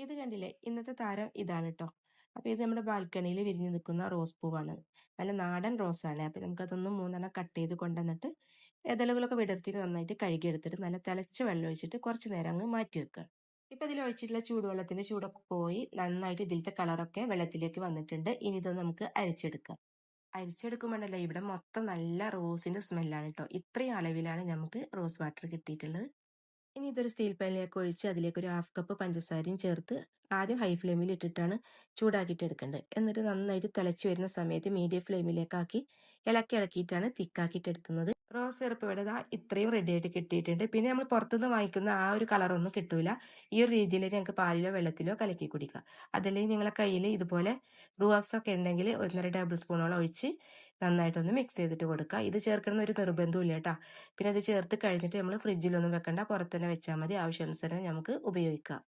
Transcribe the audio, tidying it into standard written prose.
ഇത് കണ്ടില്ലേ, ഇന്നത്തെ താരം ഇതാണ് കേട്ടോ. അപ്പൊ ഇത് നമ്മുടെ ബാൽക്കണിയിൽ വിരിഞ്ഞു നിൽക്കുന്ന റോസ് പൂവാണ്. നല്ല നാടൻ റോസാണ്. അപ്പൊ നമുക്കതൊന്ന് മൂന്നെണ്ണം കട്ട് ചെയ്ത് കൊണ്ടുവന്നിട്ട് ഇതളുകളൊക്കെ വിടർത്തിയിട്ട് നന്നായിട്ട് കഴുകിയെടുത്തിട്ട് നല്ല തിളച്ച വെള്ളം ഒഴിച്ചിട്ട് കുറച്ച് നേരം അങ്ങ് മാറ്റി വെക്കുക. ഇപ്പൊ ഇതിൽ ഒഴിച്ചിട്ടുള്ള ചൂടുവെള്ളത്തിന്റെ ചൂടൊക്കെ പോയി നന്നായിട്ട് ഇതിലത്തെ കളറൊക്കെ വെള്ളത്തിലേക്ക് വന്നിട്ടുണ്ട്. ഇനി ഇതൊന്ന് നമുക്ക് അരിച്ചെടുക്കാം. അരിച്ചെടുക്കുമ്പോണ്ടല്ലോ ഇവിടെ മൊത്തം നല്ല റോസിന്റെ സ്മെല്ലാണ് കേട്ടോ. ഇത്രയും അളവിലാണ് നമുക്ക് റോസ് വാട്ടർ കിട്ടിയിട്ടുള്ളത്. ഇനി ഇതൊരു സ്റ്റീൽ പാനിലേക്ക് ഒഴിച്ച് അതിലേക്ക് ഒരു 1/2 കപ്പ് പഞ്ചസാരയും ചേർത്ത് ആദ്യം ഹൈ ഫ്ലെയിമിൽ ഇട്ടിട്ടാണ് ചൂടാക്കിയിട്ട് എടുക്കേണ്ടത്. എന്നിട്ട് നന്നായിട്ട് തിളച്ചു വരുന്ന സമയത്ത് മീഡിയം ഫ്ലെയിമിലേക്കാക്കി ഇളക്കി ഇളക്കിയിട്ടാണ് തിക്കാക്കിയിട്ട് എടുക്കുന്നത്. റോസ് സിറപ്പ് ഇവിടെ ദാ ഇത്രയും റെഡി ആയിട്ട് കിട്ടിയിട്ടുണ്ട്. പിന്നെ നമ്മൾ പുറത്തുനിന്ന് വാങ്ങിക്കുന്ന ആ ഒരു കളറൊന്നും കിട്ടൂല. ഈ ഒരു രീതിയിൽ ഞങ്ങൾക്ക് പാലിലോ വെള്ളത്തിലോ കലക്കി കുടിക്കാം. അതല്ലെങ്കിൽ നിങ്ങളെ കയ്യിൽ ഇതുപോലെ റൂഅഫ്സ ഒക്കെ ഉണ്ടെങ്കിൽ 1.5 ടേബിൾ സ്പൂണോളം ഒഴിച്ച് നന്നായിട്ടൊന്ന് മിക്സ് ചെയ്തിട്ട് കൊടുക്കുക. ഇത് ചേർക്കുന്ന ഒരു നിർബന്ധമില്ല കേട്ടോ. പിന്നെ അത് ചേർത്ത് കഴിഞ്ഞിട്ട് നമ്മൾ ഫ്രിഡ്ജിലൊന്നും വെക്കണ്ട, പുറത്ത് തന്നെ വെച്ചാൽ മതി. ആവശ്യാനുസരണം നമുക്ക് ഉപയോഗിക്കാം.